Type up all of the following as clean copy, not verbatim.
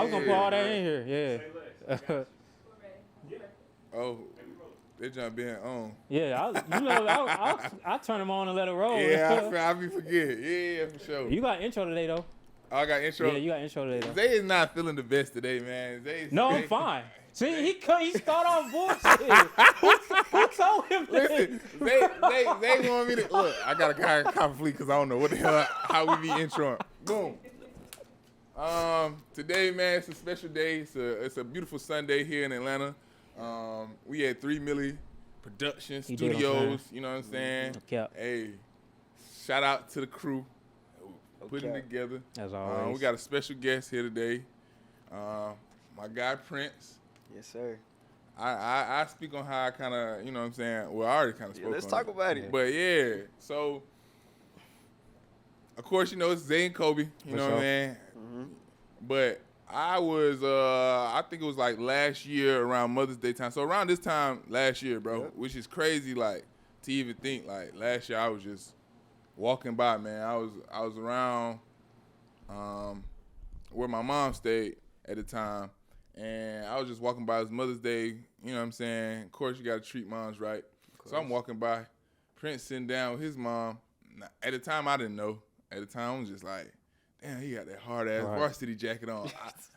was gonna put all that in here. Yeah. Oh, they jump being on. Yeah, I'll turn them on and let it roll. Yeah, I be forget. Yeah, for sure. You got intro today though. Oh, I got intro. Yeah, you got intro today though. Zay is not feeling the best today, man. I'm fine. See, he start off bullshit. Who told him that? Listen, they want me to look. I got a guy conflict because I don't know what the hell how we be introing. Boom. Today, man, it's a special day. It's a beautiful Sunday here in Atlanta. We had 3 Milli Production Studios. You know what I'm saying? Okay. Hey, shout out to the crew. Putting it together. As always. We got a special guest here today. My guy Prince. Yes, sir. I speak on how I kind of, you know what I'm saying? Well, I already kind of spoke on it. Let's talk about it. But, yeah, so, of course, you know, it's Zay and Kobe, you know what I mean? Mm-hmm. But I was, I think it was like last year around Mother's Day time. So around this time last year, bro, which is crazy, like, to even think, like, last year I was just walking by, man. I was around where my mom stayed at the time. And I was just walking by. It was Mother's Day, you know what I'm saying? Of course, you got to treat moms right. So I'm walking by, Prince sitting down with his mom. At the time, I didn't know. At the time, I was just like, damn, he got that hard-ass varsity jacket on.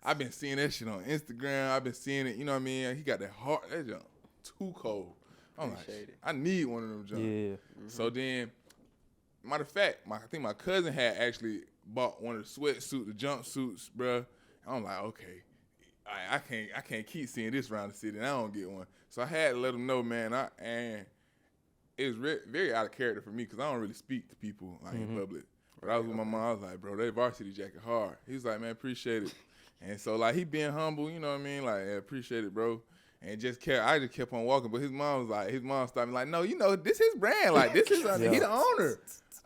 I've been seeing that shit on Instagram. I've been seeing it, you know what I mean? He got that junk too cold. I'm like, I need one of them junk. Yeah. Mm-hmm. So then, matter of fact, I think my cousin had actually bought one of the sweatsuits, the jumpsuits, bruh. I'm like, okay. I can't keep seeing this around the city, and I don't get one. So I had to let him know, man. And it was very out of character for me because I don't really speak to people like in public. But I was with my mom. I was like, bro, that varsity jacket hard. He was like, man, appreciate it. And so like he being humble, you know what I mean? Like, yeah, appreciate it, bro. And I just kept on walking. But his mom stopped me like, no, you know, this his brand. Like this is he the owner.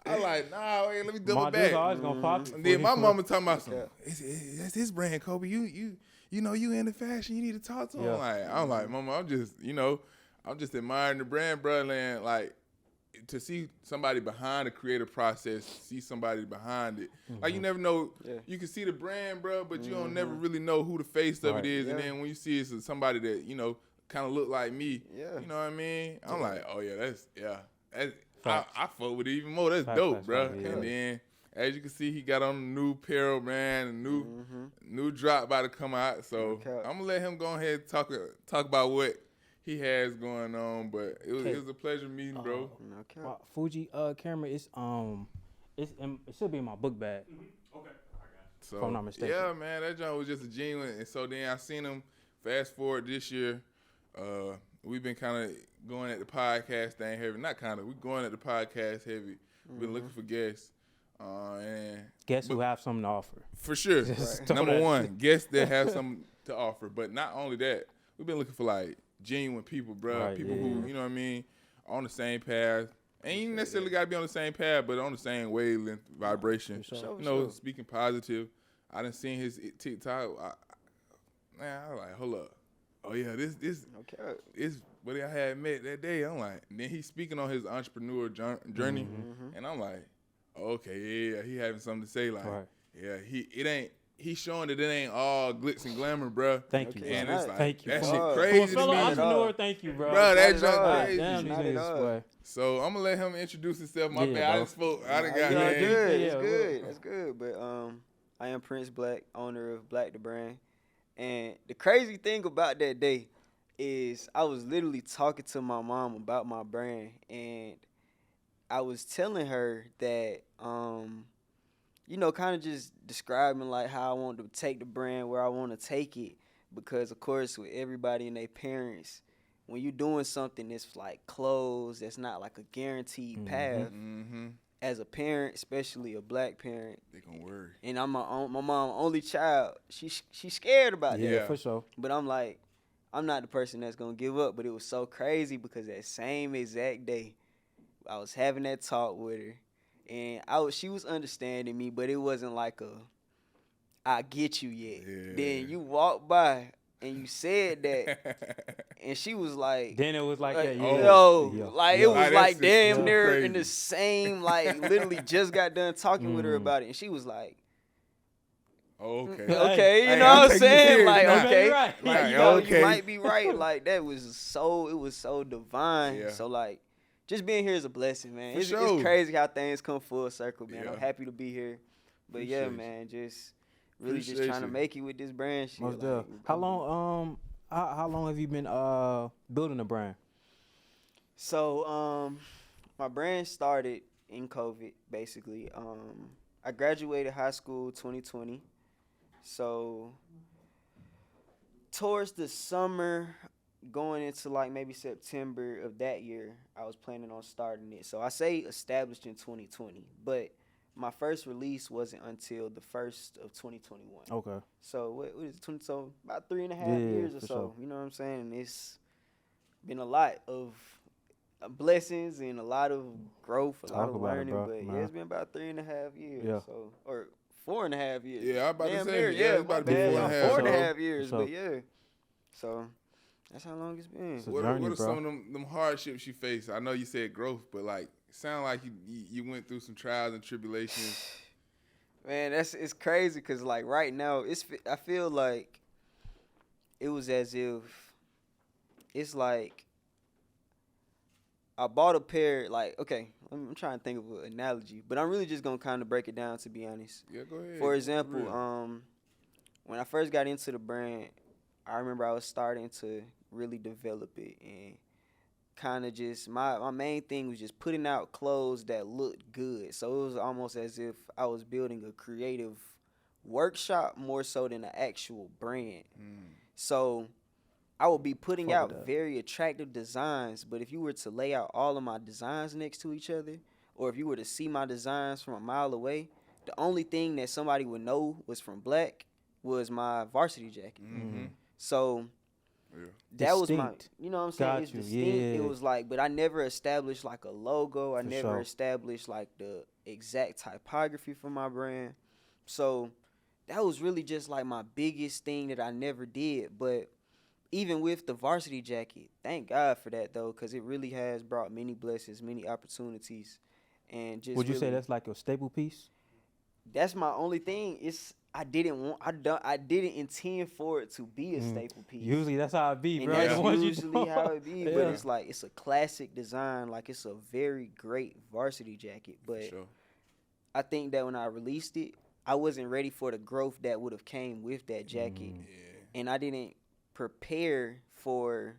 I was like, nah, wait, let me double back. Always gonna pop And then my mama talking about something. That's his brand, Kobe. You know, you into fashion, you need to talk to him. I'm like, mama, I'm just admiring the brand, bro. And like, to see somebody behind the creative process, see somebody behind it. Like, you never know. Yeah. You can see the brand, bro, but you don't never really know who the face of it is. Yeah. And then when you see it's somebody that, you know, kind of look like me, you know what I mean? I'm like, oh, yeah, I fuck with it even more. That's dope, bro. Yeah. And then, as you can see, he got on a new apparel brand, a new drop about to come out. So I'm gonna let him go ahead and talk about what he has going on. But it was a pleasure meeting, bro. Fuji camera it should be in my book bag. Okay, I got it. So, if I'm not mistaken. Yeah, man, that joint was just a genuine. And so then I seen him fast forward this year. We've been kind of going at the podcast thing heavy. Not kind of. We're going at the podcast heavy. We've been looking for guests. And guests who have something to offer. For sure. Number one, guests that have something to offer. But not only that, we've been looking for like genuine people, bro. People who, you know what I mean, on the same path. Ain't necessarily got to be on the same path, but on the same wavelength, vibration. You know, speaking positive. I done seen his TikTok. I was like, hold up. Oh yeah, this what I had met that day. I'm like, and then he's speaking on his entrepreneur journey, and I'm like, okay, yeah, he having something to say. Like, he's showing that it ain't all glitz and glamour, bro. Thank you. And it's like, thank you. That shit crazy to me. Entrepreneur, thank you, bro. Bro, that junk crazy. Damn, these niggas, boy. So I'm gonna let him introduce himself. My bad, I done spoke. I done got that. It's good. That's good. But I am Prince BLAXK, owner of BLAXK the brand. And the crazy thing about that day is I was literally talking to my mom about my brand, and I was telling her that, you know, kind of just describing like how I want to take the brand, where I want to take it, because of course with everybody and their parents, when you're doing something that's like closed, that's not like a guaranteed path. As a parent, especially a black parent, they gonna worry. And I'm my mom only child. She's scared about that. Yeah, for sure. But I'm like, I'm not the person that's gonna give up. But it was so crazy because that same exact day, I was having that talk with her, and she was understanding me, but it wasn't like I get you yet. Yeah. Then you walk by and you said that, and she was like, then it was like that. It was like damn near in the same, like literally just got done talking with her about it, and she was like, Oh, okay. Okay, you Hey, know I'm what I'm taking you saying? serious. Like, Nah, okay, you're right. like, Like, you know, okay. you might be right. Like, it was so divine. Yeah. So, like, just being here is a blessing, man. For It's sure. crazy how things come full circle, man. Yeah. I'm happy to be here. But Appreciate yeah, you. man, just really just Appreciate trying to you. make it with this brand shit. Most Like, definitely. How long have you been building a brand? So, my brand started in COVID, basically. I graduated high school 2020. So, towards the summer, going into like maybe September of that year, I was planning on starting it. So, I say established in 2020, but my first release wasn't until the first of 2021. Okay. So, what is it? So, about 3.5 Yeah, years or for so. sure. You know what I'm saying? And it's been a lot of blessings and a lot of growth, a lot Talk of about it, learning. bro, But man. yeah, it's been about 3.5 years. Yeah. So, or 4.5 years. Yeah, I was about to Damn say, near, yeah, it's my about to be bad, 4.5, about 4.5 bro. years. For But sure. yeah, so that's how long it's been. So- What journey, are bro. some of them hardships you faced? I know you said growth, but like, it sound like you went through some trials and tribulations. Man, it's crazy because like right now, I feel like it was as if it's like I bought a pair. Like, okay, I'm trying to think of an analogy, but I'm really just gonna kind of break it down to be honest. Yeah, go ahead. For Real. example, when I first got into the brand, I remember I was starting to really develop it and kind of just my main thing was just putting out clothes that looked good. So it was almost as if I was building a creative workshop more so than an actual brand. So I would be putting Fuck out with that. very attractive designs, but if you were to lay out all of my designs next to each other, or if you were to see my designs from a mile away, the only thing that somebody would know was from BLAXK was my varsity jacket. Mm-hmm. So Yeah. that was my, Distinct. you know what I'm saying? Got It's you, distinct. yeah. It was like, but I never established like a logo. I For never sure. established like the exact typography for my brand. So that was really just like my biggest thing that I never did. But even with the varsity jacket, thank God for that though, because it really has brought many blessings, many opportunities, and just. Would you say really- that's like a staple piece? That's my only thing. I didn't intend for it to be a staple piece. Usually that's how it be, And bro. that's The ones you usually don't- how it be. But Yeah. it's like it's a classic design. Like it's a very great varsity jacket. But For sure. I think that when I released it, I wasn't ready for the growth that would have came with that jacket, Yeah. and I didn't prepare for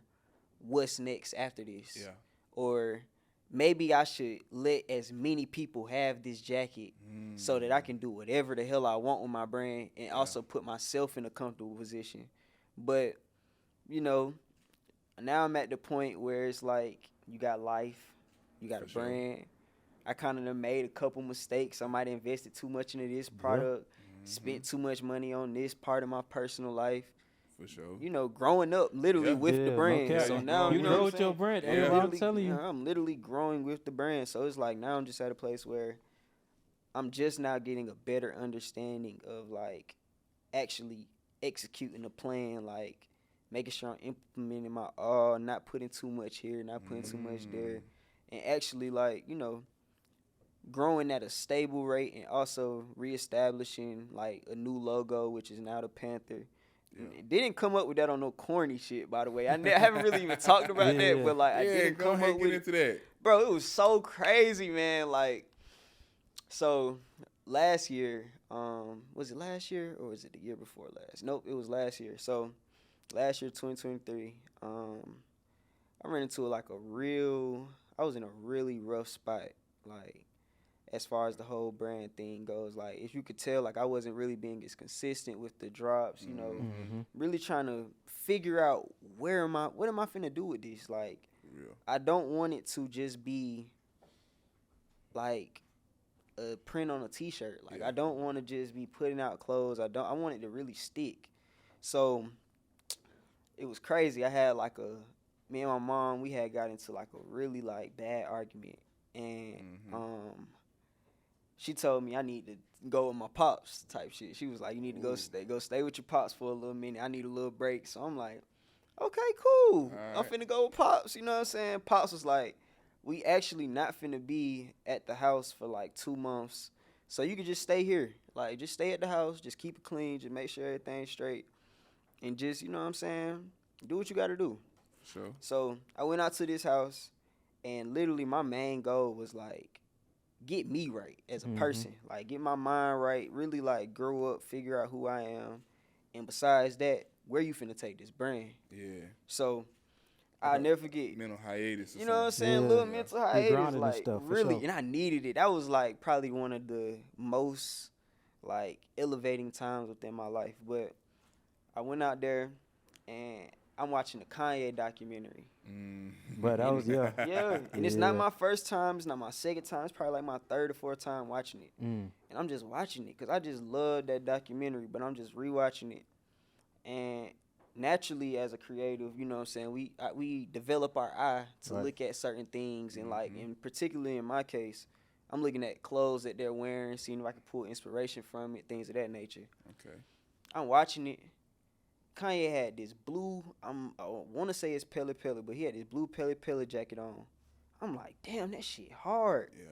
what's next after this. Yeah. Or maybe I should let as many people have this jacket so that I can do whatever the hell I want with my brand and also put myself in a comfortable position. But, you know, now I'm at the point where it's like you got life, you got For a sure. brand. I kind of made a couple mistakes. I might have invested too much into this product, spent too much money on this part of my personal life. For sure. You know, growing up literally Yeah. with Yeah, the no brand. cap. So You now grow you know grow what with I'm your saying? brand. Yeah. That's what I'm Literally, telling you. I'm literally growing with the brand. So it's like now I'm just at a place where I'm just now getting a better understanding of like actually executing the plan, like making sure I'm implementing my all, not putting too much here, not putting too much there, and actually like, you know, growing at a stable rate and also reestablishing like a new logo, which is now the Panther. Yeah. Didn't come up with that on no corny shit, by the way. I haven't really even talked about Yeah. that, but like I Yeah, didn't go come ahead up and with get it. into that. Bro, it was so crazy, man. Like, so last year, was it last year or was it the year before last? Nope, it was last year. So last year, 2023, I ran into I was in a really rough spot, like, as far as the whole brand thing goes. Like, if you could tell, like, I wasn't really being as consistent with the drops, you know, really trying to figure out what am I finna do with this? Like, Real. I don't want it to just be like a print on a t-shirt. Like, Yeah. I don't want to just be putting out clothes. I want it to really stick. So it was crazy. I had like me and my mom, we had got into like a really like bad argument, and she told me I need to go with my pops type shit. She was like, you need to go stay with your pops for a little minute. I need a little break. So I'm like, okay, cool. I'm Alright. finna go with pops. You know what I'm saying? Pops was like, we actually not finna be at the house for like 2 months. So you could just stay here. Like, just stay at the house. Just keep it clean. Just make sure everything's straight. And just, you know what I'm saying, do what you got to do. Sure. So I went out to this house, and literally my main goal was, like, get me right as a person. Like, get my mind right. Really, like, grow up, figure out who I am. And besides that, where you finna take this brand? Yeah. So I'll never forget. Mental hiatus. You know what I'm saying? Yeah. Little mental hiatus, like, stuff, really. sure. And I needed it. That was, like, probably one of the most, like, elevating times within my life. But I went out there, and I'm watching the Kanye documentary. But that was, yeah. Yeah, and it's not my first time. It's not my second time. It's probably like my third or fourth time watching it. And I'm just watching it because I just love that documentary, but I'm just rewatching it. And naturally, as a creative, you know what I'm saying, we develop our eye to look at certain things. And, like, and particularly in my case, I'm looking at clothes that they're wearing, seeing if I can pull inspiration from it, things of that nature. Okay. I'm watching it. Kanye had this blue, I want to say it's Pele Pele, but he had this blue Pele Pele jacket on. I'm like, damn, that shit hard. Yeah.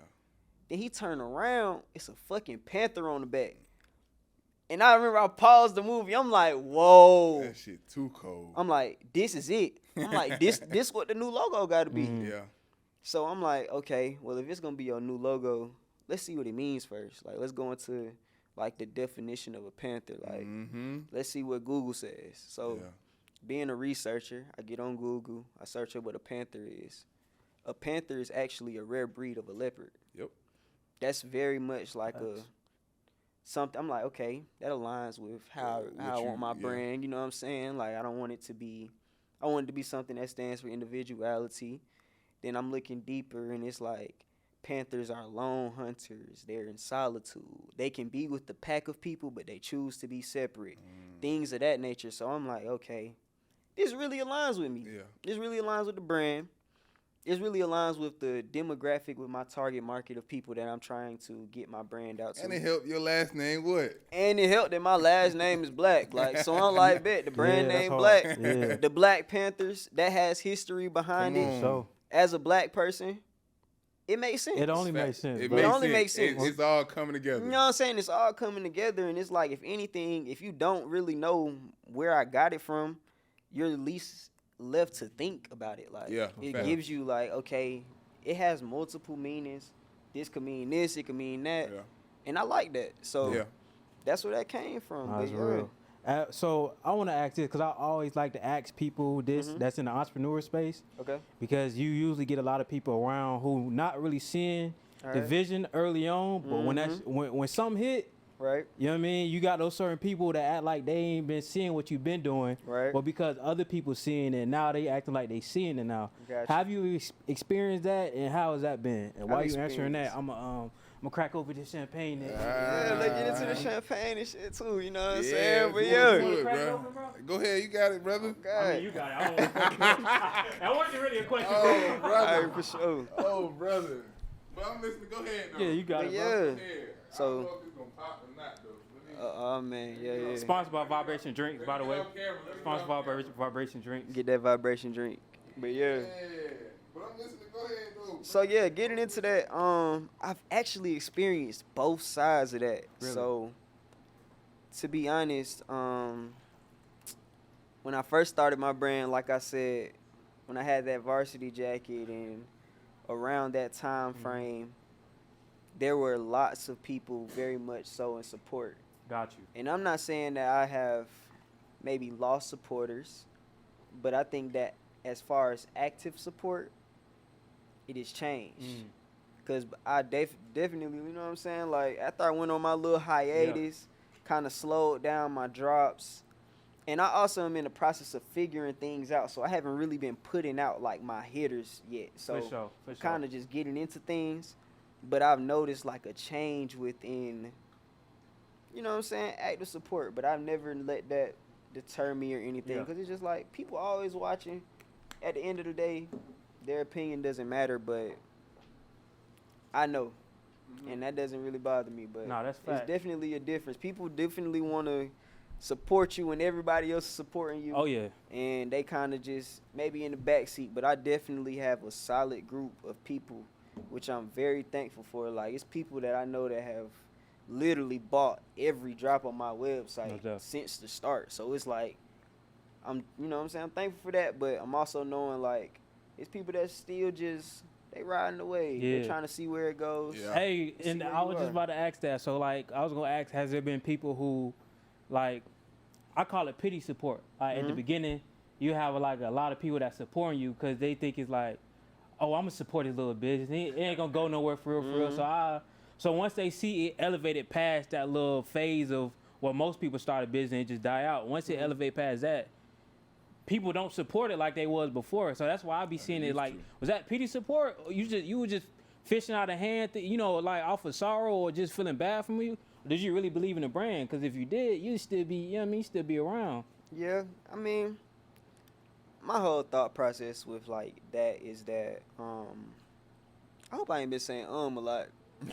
Then he turned around, it's a fucking panther on the back. And I remember I paused the movie. I'm like, whoa. That shit too cold. I'm like, this is it. I'm like, this what the new logo got to be. Yeah. So I'm like, okay, well, if it's going to be your new logo, let's see what it means first. Like, let's go into, like, the definition of a panther. Like, let's see what Google says. So being a researcher, I get on Google. I search up what a panther is. A panther is actually a rare breed of a leopard. Yep. That's very much like something. I'm like, okay, that aligns with how I want my brand. You know what I'm saying? Like, I want it to be something that stands for individuality. Then I'm looking deeper, and it's like, panthers are lone hunters. They're in solitude. They can be with the pack of people, but they choose to be separate. Things of that nature. So I'm like, okay, this really aligns with me. Yeah. This really aligns with the brand. This really aligns with the demographic, with my target market of people that I'm trying to get my brand out to. And it helped your last name what? And it helped that my last name is Black. Like, so I'm like, bet the brand name Black. Yeah. The Black Panthers, that has history behind it. So As a black person, it makes sense. it only makes sense. It bro. only makes sense. It's all coming together. You know what I'm saying? It's all coming together, and it's like, if anything, if you don't really know where I got it from, you're at least left to think about it. Like, it fact. gives you, like, okay, it has multiple meanings. This could mean this, it could mean that. Yeah. And I like that. So Yeah. that's where that came from. That's But yeah. real. So I want to ask this because I always like to ask people this that's in the entrepreneur space, Okay. because you usually get a lot of people around who not really seeing the vision early on, but when something hit, Right. you know what I mean, you got those certain people that act like they ain't been seeing what you've been doing, Right. but because other people seeing it now, they acting like they seeing it now. Gotcha. Have you experienced that, and how has that been? And while I've you answering that, experienced. I'm gonna crack over this champagne. Yeah, let's get into the champagne and shit too, you know what I'm Yeah, saying? But do yeah. it, bro. Go ahead, you got it, brother. God. You got it. That wasn't really a question. Oh, All brother. right, for sure. Oh, brother. But I'm listening. Go ahead, though. Yeah, you got But it, yeah. bro. Go ahead. So- I don't know if it's going to pop or not, though. Oh, man. Yeah. Sponsored by Vibration Drinks, by the way. Let me get on camera. Sponsored by Vibration Drinks. Get that vibration drink. But yeah. Yeah. But I'm listening. Go ahead, though. So yeah, getting into that, I've actually experienced both sides of that. Really? So to be honest, when I first started my brand, like I said, when I had that varsity jacket, and around that time frame, there were lots of people very much so in support. Got you. And I'm not saying that I have maybe lost supporters, but I think that as far as active support, it has changed. Because I definitely, you know what I'm saying? Like, after I went on my little hiatus, kind of slowed down my drops. And I also am in the process of figuring things out. So I haven't really been putting out, like, my hitters yet. So For sure. kind of just getting into things. But I've noticed, like, a change within, you know what I'm saying, active support. But I've never let that deter me or anything. Yeah. Because it's just like, people always watching. At the end of the day, their opinion doesn't matter. But I know. And that doesn't really bother me. But Nah, that's it's fact. definitely a difference. People definitely want to support you when everybody else is supporting you. Oh yeah. And they kind of just maybe in the backseat. But I definitely have a solid group of people, which I'm very thankful for. Like, it's people that I know that have literally bought every drop on my No website doubt. since the start. So it's like, I'm, you know what I'm saying, I'm thankful for that, but I'm also knowing like it's people that still just they riding the wave. Yeah. They're trying to see where it goes. Yeah. Hey, See and where I you was just are. about to ask that. So like, I was gonna ask, has there been people who, like, I call it pity support. Like at the beginning, you have like a lot of people that supporting you because they think it's like, oh, I'm gonna support his little business. It ain't gonna go nowhere for real. So once they see it elevated past that little phase of what most people start a business and just die out. Once it elevate past that, people don't support it like they was before. So that's why I be seeing it used like, to. was that pity support? Or you were just fishing out of hand, you know, like off of sorrow or just feeling bad for me? Or did you really believe in the brand? Because if you did, you'd still be, you know what I mean, still be around. Yeah, I mean, my whole thought process with like that is that I hope I ain't been saying a lot.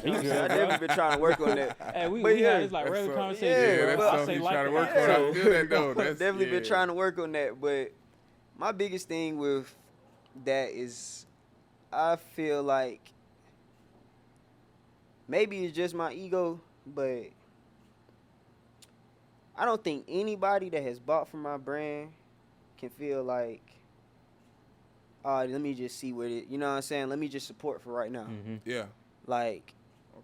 You I good, definitely been trying to work on that. Hey, we But yeah, had this like regular That's conversation. yeah, bro. that's but- I something say you like trying to that. work Yeah. on. I feel that though. That's Definitely been yeah. trying to work on that, but my biggest thing with that is I feel like maybe it's just my ego, but I don't think anybody that has bought from my brand can feel like, let me just see what it, you know what I'm saying? Let me just support for right now. Yeah. Like,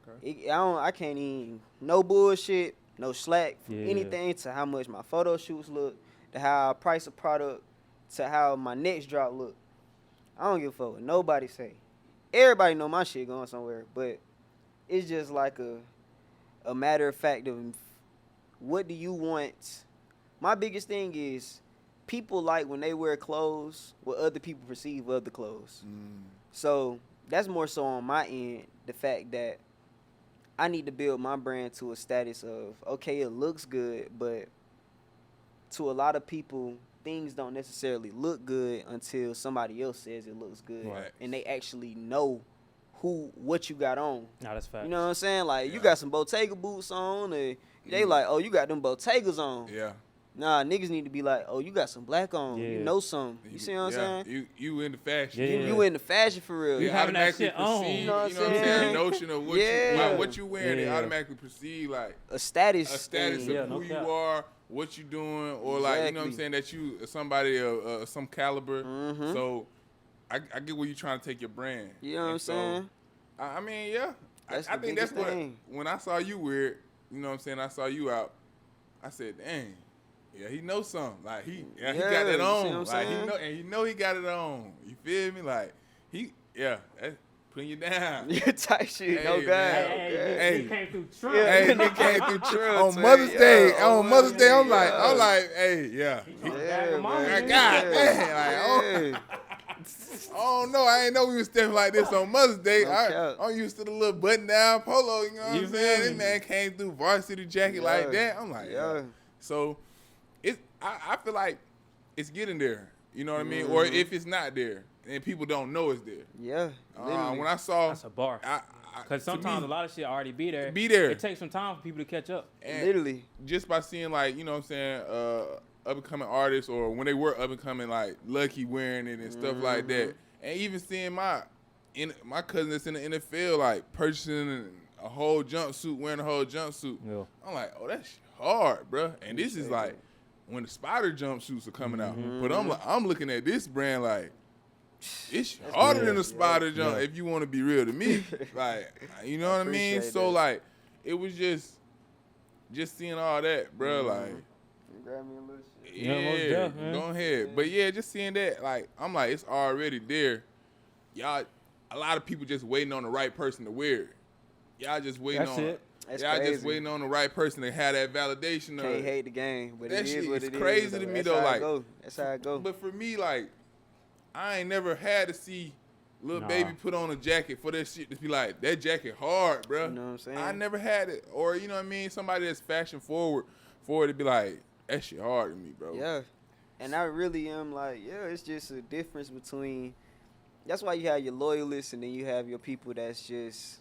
Okay. I can't even, no bullshit, no slack from Yeah. anything to how much my photo shoots look, to how I price a product, to how my next drop look. I don't give a fuck what nobody say. Everybody know my shit going somewhere, but it's just like a matter of fact of what do you want. My biggest thing is people like when they wear clothes what other people perceive of the clothes. So that's more so on my end, the fact that I need to build my brand to a status of, okay, it looks good, but to a lot of people, things don't necessarily look good until somebody else says it looks good. Right. And they actually know what you got on. Nah, that's fact. You know what I'm saying? Like, you Yeah. got some Bottega boots on, and they like, oh, you got them Bottegas on. Yeah. Nah, niggas need to be like, oh, you got some black on. You Yeah. know something. You see what I'm Yeah. saying? You into fashion. Yeah. You in the fashion for real. You They having that automatically shit on. perceive, You know what I'm you know what I'm saying? saying? The notion of what Yeah. you like, what you wearing, they Yeah. automatically perceive like A status. a status thing. of no who cap. you are, what you doing, or like you know what I'm Exactly. saying, that you somebody of some caliber. Mhm. So I get where you trying to take your brand. You know what I'm And so, saying? I mean, yeah. That's I the think that's biggest what thing. when I saw you wear it, you know what I'm saying, I saw you out, I said, dang, yeah, he knows something. Like he got Yeah, that you see on. what I'm Like saying? he know he got it on. You feel me? Like that's putting you down. Yeah, type shit. Hey, No man. God. Hey. he came through Trump. Yeah. Hey, Nigga nigga came came through through on Trump, Mother's yeah, Day. on On Mother's Day, I'm yeah. like, hey, yeah. Yeah, Mama, man. God Yeah. damn, like, oh no, I ain't know we was stepping like this on Mother's Day. No I, cap. I'm used to the little button down polo, you know what You I'm feel saying? me? This man came through varsity jacket like that. I'm like, Yeah. So I feel like it's getting there. You know what I mean? Or if it's not there and people don't know it's there. Yeah. Literally. When I saw That's a bar. Because to sometimes me, a lot of shit already be there. Be there. It takes some time for people to catch up. and Literally. just by seeing like, you know what I'm saying, up and coming artists, or when they were up and coming, like Lucky wearing it and stuff like that. And even seeing my cousin that's in the NFL like purchasing a whole jumpsuit, wearing a whole jumpsuit. Yeah. I'm like, oh, that's hard, bruh. And this is like when the spider jumpsuits are coming out. But I'm looking at this brand like, it's harder than a spider jump if you want to be real to me. Like, you know what I mean? appreciate So that. like, it was just seeing all that, bruh. Like, Grab me a little shit. Yeah, most yeah, def, man. go ahead. But yeah, just seeing that, like, I'm like, it's already there. Y'all, a lot of people just waiting on the right person to wear it. Y'all just waiting That's on it. That's y'all just crazy. waiting on the right person to have that validation. Can't hate the game, but That it shit is what is it is. crazy to me, That's though, how it like- go. That's how it go. But for me, like, I ain't never had to see Lil Nah. Baby put on a jacket for that shit to be like, that jacket hard, bruh. You know what I'm saying? I never had it. Or, you know what I mean? Somebody that's fashion forward for it to be like, that shit hard to me, bro. Yeah. And I really am like, yeah, it's just a difference between. That's why you have your loyalists and then you have your people that's just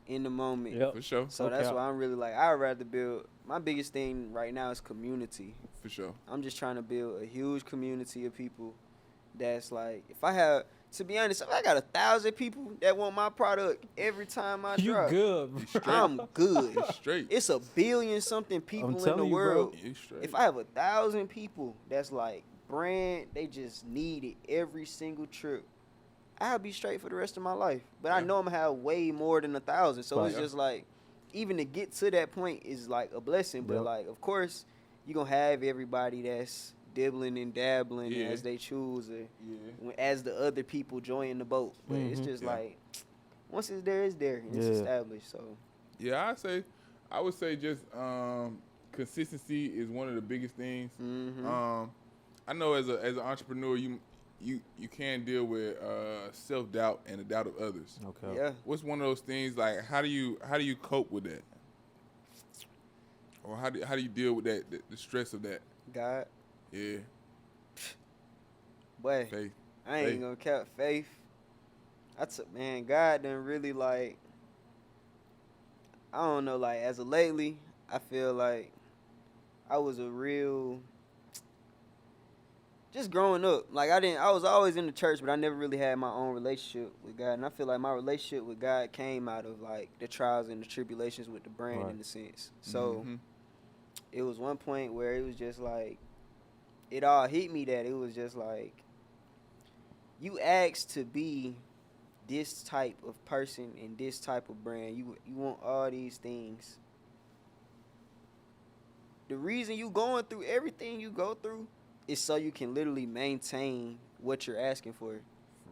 in the moment. Yep. For sure. So Okay. that's why I'm really like, I'd rather build. My biggest thing right now is community. For sure. I'm just trying to build a huge community of people that's like, if I have, to be honest, if I got 1,000 people that want my product every time I You drop, good, bro. I'm good. Straight. It's 1 billion something people in the telling you, bro. world. You straight. If I have 1,000 people that's like brand, they just need it every single trip, I'll be straight for the rest of my life. But I know I'm gonna have way more than 1,000. So it's just like, even to get to that point is like a blessing. But like, of course, you're gonna have everybody that's dibbling and dabbling as they choose, or as the other people join the boat. But it's just like, once it's there, it's there. And it's established. So yeah, I would say just consistency is one of the biggest things. I know as an entrepreneur, you can deal with self-doubt and the doubt of others. Okay. yeah, What's one of those things, like how do you cope with that, or how do you deal with that, the stress of that? God, Yeah, boy, faith. I ain't gonna count faith. Man, God done really like, I don't know, like as of lately, I feel like I was a real, just growing up, like I was always in the church, but I never really had my own relationship with God. And I feel like my relationship with God came out of like the trials and the tribulations with the brand in a sense. So it was one point where it was just like, it all hit me that it was just like, you asked to be this type of person and this type of brand. You want all these things. The reason you going through everything you go through is so you can literally maintain what you're asking for.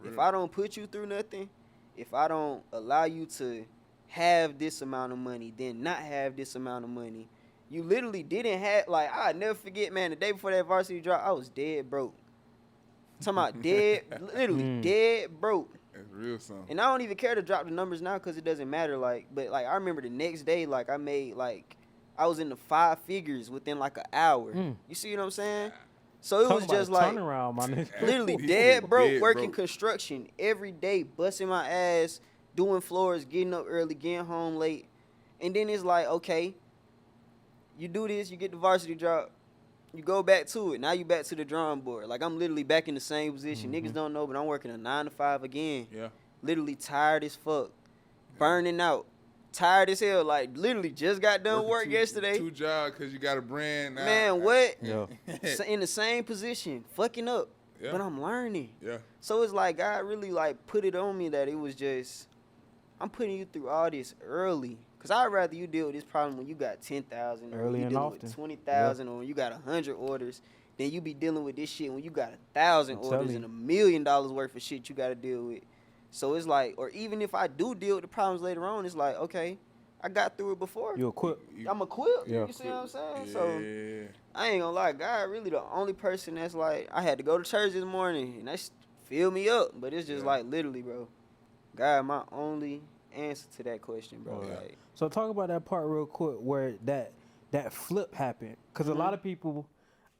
If I don't put you through nothing, if I don't allow you to have this amount of money, then not have this amount of money, you literally didn't have, like, I'll never forget, man, the day before that varsity drop, I was dead broke. I'm talking about dead, literally dead broke. That's real something. And I don't even care to drop the numbers now because it doesn't matter, like, but like I remember the next day, like I made, like, I was in the 5 figures within like an hour. You see what I'm saying? So it was just like, turnaround, my nigga. literally dead broke, working construction every day, busting my ass, doing floors, getting up early, getting home late. And then it's like, okay, you do this, you get the varsity drop, you go back to it. Now you back to the drawing board. Like, I'm literally back in the same position. Niggas don't know, but I'm working a 9 to 5 again. Yeah. Literally tired as fuck, burning out. Tired as hell, like literally just got done work yesterday. 2 jobs because you got a brand now. Man, what? Yeah. In the same position, fucking up. Yeah. But I'm learning. Yeah. So it's like God really like put it on me that it was just, I'm putting you through all this early. Cause I'd rather you deal with this problem when you got 10,000 or Early you and dealing often. with 20,000 or when you got 100 orders. Then you be dealing with this shit when you got 1,000 I'm orders telling and $1 million worth of shit you got to deal with. So it's like, or even if I do deal with the problems later on, it's like, okay, I got through it before. You equipped. I'm equipped. Yeah. You see what I'm saying? Yeah. So I ain't gonna lie, God really the only person that's like, I had to go to church this morning and that filled me up. But it's just like literally, bro, God, my only answer to that question, bro. Yeah. Like, So talk about that part real quick where that flip happened, because a lot of people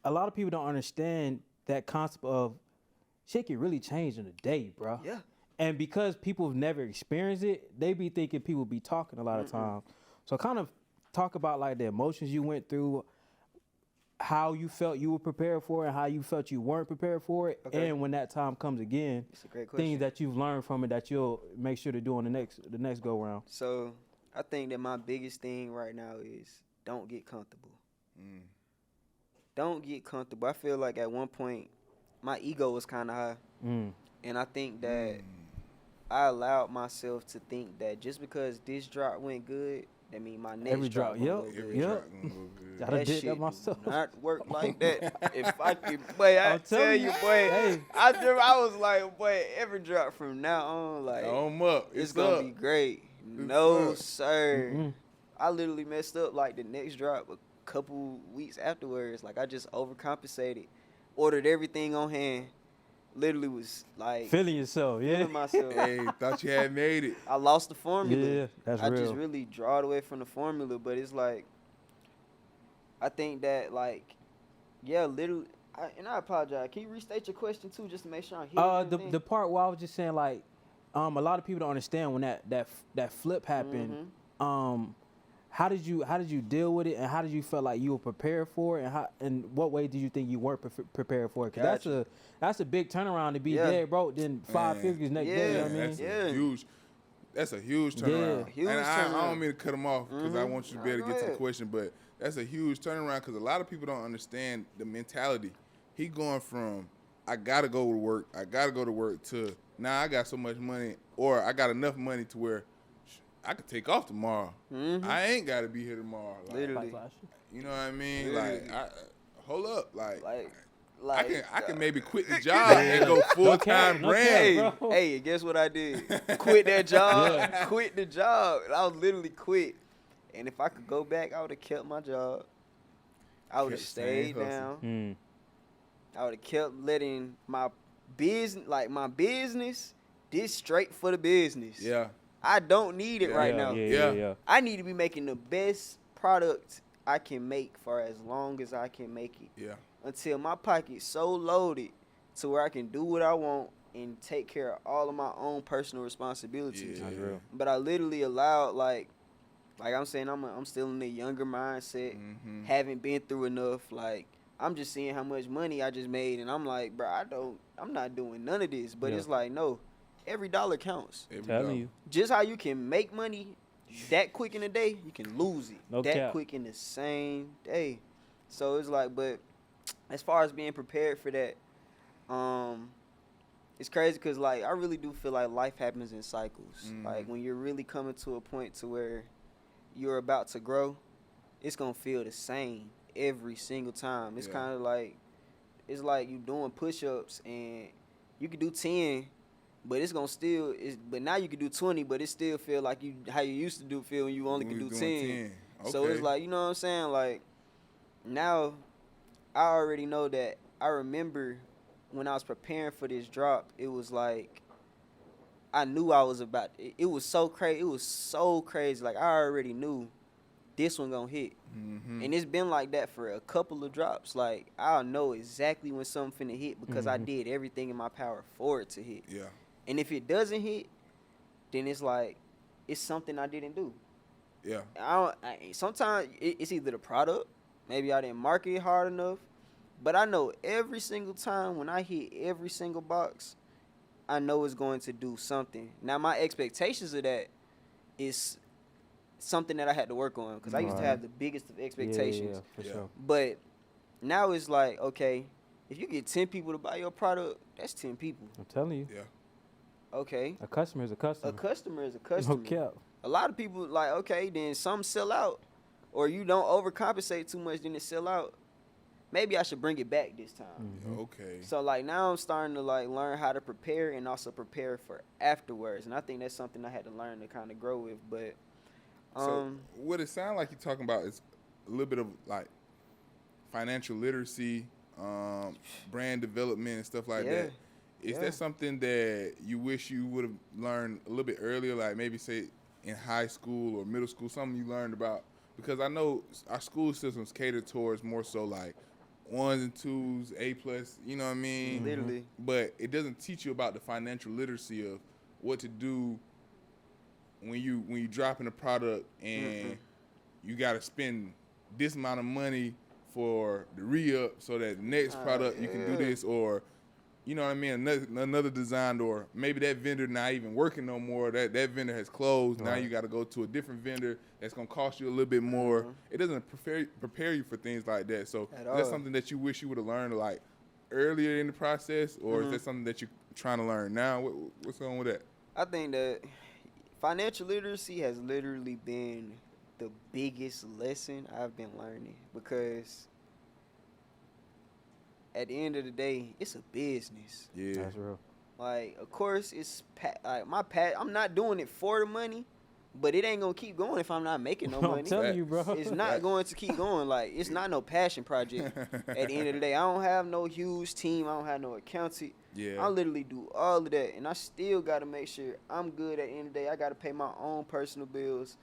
don't understand that concept of shit can really change in a day, bro. yeah. And because people have never experienced it, they be thinking people be talking a lot of times. So kind of talk about like the emotions you went through, how you felt you were prepared for it, and how you felt you weren't prepared for it, and when that time comes again, It's a great question. things that you've learned from it that you'll make sure to do on the next go round. So I think that my biggest thing right now is don't get comfortable. Don't get comfortable. I feel like at one point my ego was kind of high, and I think that I allowed myself to think that just because this drop went good, that mean my next Every drop, gonna go good. Every track gonna go good. I done That did shit that do myself. not work like that. If I could, boy, I I'm tell telling you, you, boy, hey. I was like, boy, every drop from now on, like, I'm up. it's It's gonna up. be great. It's No, up. sir. I literally messed up like the next drop a couple weeks afterwards. Like, I just overcompensated, ordered everything on hand. Literally was like Feeling yourself, yeah. feeling myself. Hey, thought you had made it. I lost the formula. Yeah, that's I real. just really drawed away from the formula, but it's like, I think that like, yeah, literally. And I apologize. Can you restate your question too, just to make sure I'm hearing The part where I was just saying like, a lot of people don't understand when that flip happened. how did you deal with it, and how did you feel like you were prepared for it, and what way did you think you weren't prepared for it? Because that's a big turnaround to be dead broke, then 5 figures next day. You know what I mean? That's a huge turnaround. Huge and turnaround. I don't mean to cut them off because I want you to be able to get to the question, but that's a huge turnaround because a lot of people don't understand the mentality. He going from I gotta go to work to now I got so much money, or I got enough money to where I could take off tomorrow. I ain't got to be here tomorrow. Like, Literally. You know what I mean? Literally. Like, hold up. Like, I can maybe quit the job and go full-time brand. Hey, guess what I did? Quit that job. Quit the job. I was literally quit. And if I could go back, I would have kept my job. I would have stayed down. I would have kept letting my business, this straight for the business. Yeah. I don't need it right now. Yeah. I need to be making the best product I can make for as long as I can make it. Yeah. Until my pocket's so loaded to where I can do what I want and take care of all of my own personal responsibilities. Yeah. But I literally allowed, like I'm saying, I'm still in the younger mindset, haven't been through enough. Like, I'm just seeing how much money I just made, and I'm like, bro, I'm not doing none of this. But it's like, no, every dollar counts. Telling you. Just how you can make money that quick in a day, you can lose it quick in the same day. So it's like, but as far as being prepared for that, it's crazy because, like, I really do feel like life happens in cycles. Like, when you're really coming to a point to where you're about to grow, it's going to feel the same every single time. It's kind of like, it's like you doing push-ups and you can do 10, but it's going to still, but now you can do 20, but it still feel like how you used to feel when you only can do 10. Okay. So it's like, you know what I'm saying? Like, now I already know that. I remember when I was preparing for this drop, it was like I knew I was about it. It was so crazy. It was so crazy. Like, I already knew this one gonna hit. And it's been like that for a couple of drops. Like, I'll know exactly when something finna hit because I did everything in my power for it to hit. Yeah. And if it doesn't hit, then it's like it's something I didn't do. Yeah. Sometimes it's either the product, maybe I didn't market it hard enough, but I know every single time when I hit every single box, I know it's going to do something. Now, my expectations of that is something that I had to work on because I used to have the biggest of expectations. Yeah, for sure. But now it's like, okay, if you get 10 people to buy your product, that's 10 people. I'm telling you. Yeah. Okay. A customer is a customer. A customer is a customer. No cap. A lot of people like, okay, then some sell out, or you don't overcompensate too much, then it sell out. Maybe I should bring it back this time. Okay. So, like, now I'm starting to, like, learn how to prepare and also prepare for afterwards. And I think that's something I had to learn to kind of grow with. But, so what it sounds like you're talking about is a little bit of, like, financial literacy, brand development and stuff like that. Is that something that you wish you would have learned a little bit earlier, like maybe, say, in high school or middle school, something you learned about? Because I know our school systems cater towards more so, like, 1s and 2s, A+, you know what I mean? Literally. But it doesn't teach you about the financial literacy of what to do when you drop in a product and you got to spend this amount of money for the re-up so that the next product you can do this, or, you know what I mean, another design, or maybe that vendor not even working no more, that vendor has closed. Now you got to go to a different vendor that's going to cost you a little bit more. It doesn't prepare you for things like that. So is that something that you wish you would have learned, like, earlier in the process, or is that something that you're trying to learn now? What's going on with that? I think that financial literacy has literally been the biggest lesson I've been learning, because at the end of the day, it's a business. Yeah. That's real. Like, of course, it's like I'm not doing it for the money, but it ain't gonna keep going if I'm not making no money. I'm telling you, bro. It's not going to keep going. Like, it's not no passion project. At the end of the day, I don't have no huge team. I don't have no accountant. Yeah. I literally do all of that, and I still got to make sure I'm good at the end of the day. I got to pay my own personal bills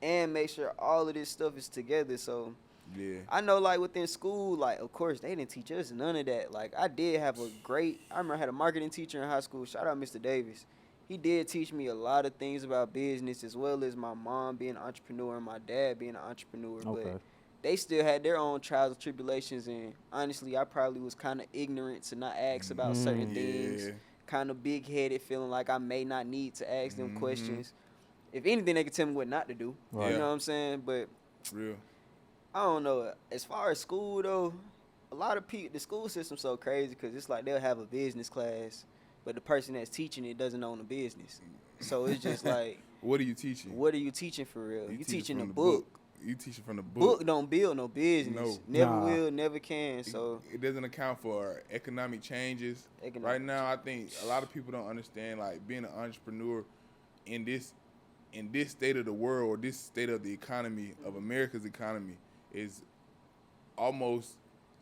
and make sure all of this stuff is together. So yeah, I know, like, within school, like, of course, they didn't teach us none of that. Like, I did have I remember I had a marketing teacher in high school. Shout out Mr. Davis. he did teach me a lot of things about business, as well as my mom being an entrepreneur and my dad being an entrepreneur. Okay. But they still had their own trials and tribulations, and honestly, I probably was kind of ignorant to not ask about certain things, kind of big-headed, feeling like I may not need to ask them questions. If anything, they could tell me what not to do. Right. You know what I'm saying? But Real. I don't know. As far as school, though, a lot of people, the school system's so crazy because it's like they'll have a business class, but the person that's teaching it doesn't own the business. So it's just like, What are you teaching? what are you teaching for real? You teaching from the book. You teaching from the Book don't build no business. No. Never Nah. will, never can. So it doesn't account for economic changes. Right now, I think a lot of people don't understand, like, being an entrepreneur in this state of the world, or this state of the economy, of America's economy, is almost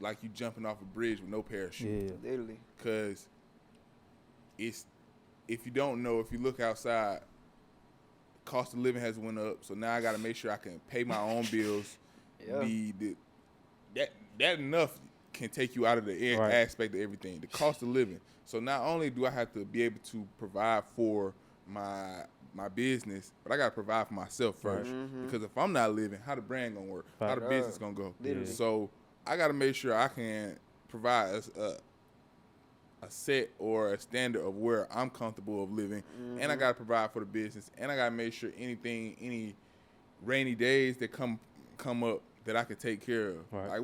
like you jumping off a bridge with no parachute. Yeah. literally, Because it's, if you don't know, if you look outside, cost of living has went up. So now I got to make sure I can pay my own bills. Yeah. That enough can take you out of the Right. aspect of everything. The cost of living. So not only do I have to be able to provide for my business, but I got to provide for myself first. Because if I'm not living, how the brand gonna work? How the business gonna go? Literally. So I got to make sure I can provide us a set or a standard of where I'm comfortable of living, and I got to provide for the business, and I got to make sure any rainy days that come up that I can take care of. Right. Like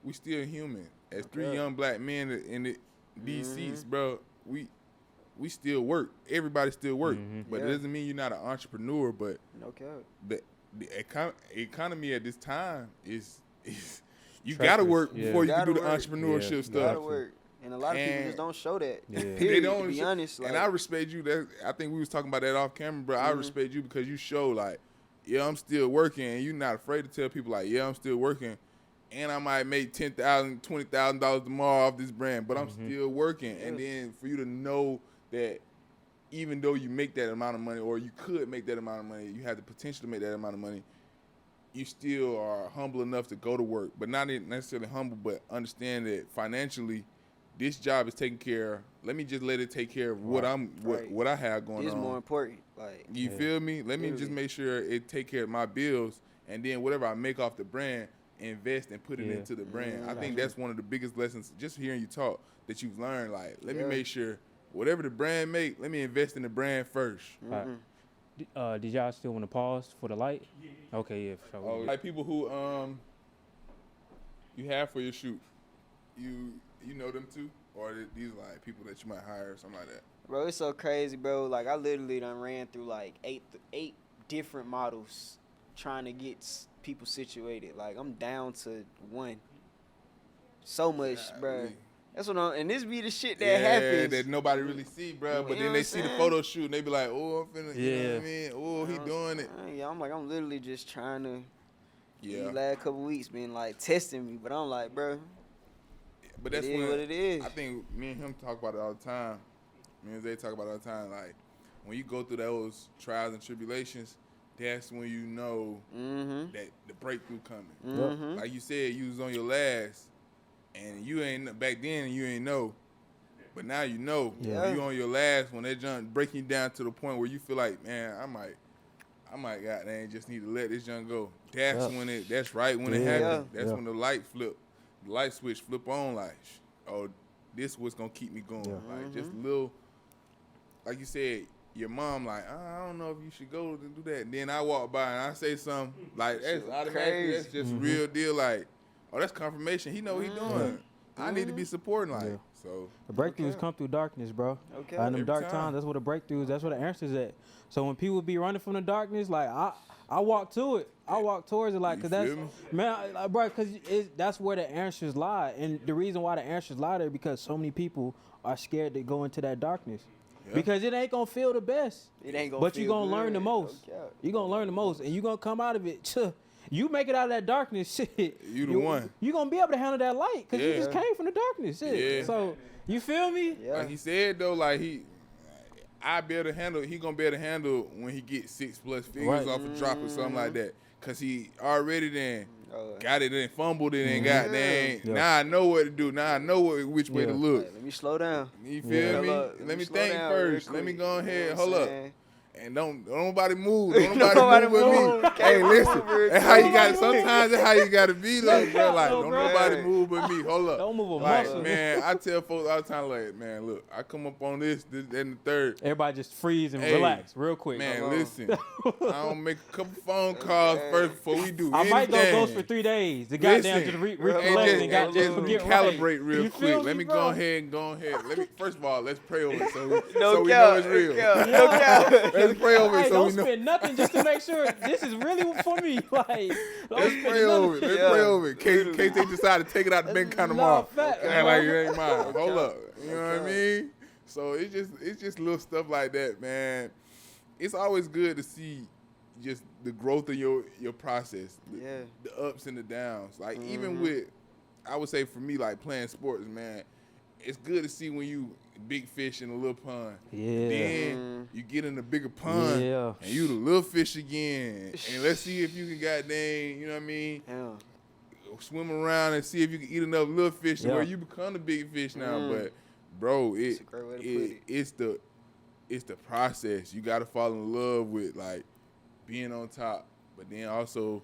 we still human. As three young black men in these seats, bro, we still work. Everybody still work, but it doesn't mean you're not an entrepreneur. But no cap. the economy at this time is you got to work before you can do the entrepreneurship stuff. Gotta work. And a lot of people just don't show that. Yeah. Period, They don't, to be honest. and like, I respect you. That I think we was talking about that off camera, bro. I respect you because you show like, yeah, I'm still working, and you're not afraid to tell people like, yeah, I'm still working, and I might make $10,000, $20,000 tomorrow off this brand, but I'm still working. And then for you to know that even though you make that amount of money, or you could make that amount of money, you have the potential to make that amount of money, you still are humble enough to go to work, but not necessarily humble, but understand that financially, this job is taking care of. Let me just let it take care of what what I have going it's on. more important. Like, You feel me? Let me just make sure it take care of my bills, and then whatever I make off the brand, invest and put it into the brand. I think that's one of the biggest lessons, just hearing you talk, that you've learned. Like, let me make sure whatever the brand make, let me invest in the brand first. Did y'all still want to pause for the light? Yeah. Okay, yeah, for sure. Like people who you have for your shoot, you know them too, or these like people that you might hire or something like that. bro, it's so crazy, bro. Like, I literally done ran through like eight different models trying to get people situated. Like, I'm down to one. So much, bro. That's what and this be the shit that happens. That nobody really see, bro. But then they see the photo shoot and they be like, oh, I'm finna, you know what I mean? Oh, he doing it. Yeah, I'm literally just trying to. Yeah. These last couple weeks been like testing me, but I'm like, bro. But that's it is what it is. I think me and him talk about it all the time. Me and Zay talk about it all the time. Like, when you go through those trials and tribulations, that's when you know that the breakthrough coming. Like you said, you was on your last, and you ain't back then. You ain't know, but now you know. Yeah. You on your last when that junk breaking you down to the point where you feel like, man, I might goddamn just need to let this junk go. That's when it. That's right when it happened. That's when the light switch flip on. Like, oh, this what's gonna keep me going. Like just little, like you said. Your mom like, I don't know if you should go and do that. And then I walk by and I say something like, that's automatically, that's just real deal. Like, oh, that's confirmation. He know what he doing. I need to be supporting. Like, so the breakthroughs come through darkness, bro. Okay. In them Every dark time. times, that's where the breakthroughs, that's where the answers at. So when people be running from the darkness, like I walk to it. I walk towards it, like, You cause that's feel me? man, like, bro, cause that's where the answers lie. And the reason why the answers lie there because so many people are scared to go into that darkness. Because it ain't gonna feel the best. It ain't gonna But feel you gonna good. learn the most. Okay. You gonna learn the most, and you gonna come out of it. You make it out of that darkness, shit. You the one. You gonna be able to handle that light, cause you Yeah. just came from the darkness, shit. Yeah. So you feel me? Yeah. like he said though, like he be able to handle. He gonna be able to handle when he gets 6+ figures Right. off a drop or something like that. Cause he already then got it and fumbled it and got dang. Yeah. Now I know what to do. Now I know which way to look. Let me slow down. You feel me? Let me think first. Let me go ahead. Hold up. And don't nobody move. Don't nobody move with me. Hey, listen. That's how you got. Sometimes that's how you got to be, though, bro. Like, don't nobody move but me. Hold up. Don't move a like, muscle. man, I tell folks all the time, like, man, look, I come up on this, and the third. Everybody just freeze and relax real quick. Man, listen. I don't make a couple phone calls first before we do anything. I might go ghost for 3 days. The goddamn just recollect and got just forget calibrate real quick. Let me go ahead. Let me first of all, let's pray over it so we know it's real. Let's pray over it so we know. Don't spend nothing just to make sure this is really for me. Like, let's pray over it. Let's pray over it. In case they decide to take it out the bank account tomorrow. And like it ain't mine. Hold up. You know what I mean? So it's just little stuff like that, man. It's always good to see just the growth of your process. The ups and the downs. Like even with, I would say for me, like playing sports, man, it's good to see when you big fish in a little pond. Yeah. Then you get in the bigger pond and you the little fish again. And let's see if you can goddamn, you know what I mean? Swim around and see if you can eat enough little fish to where you become the big fish now. But bro, it's the process. You gotta fall in love with like being on top, but then also,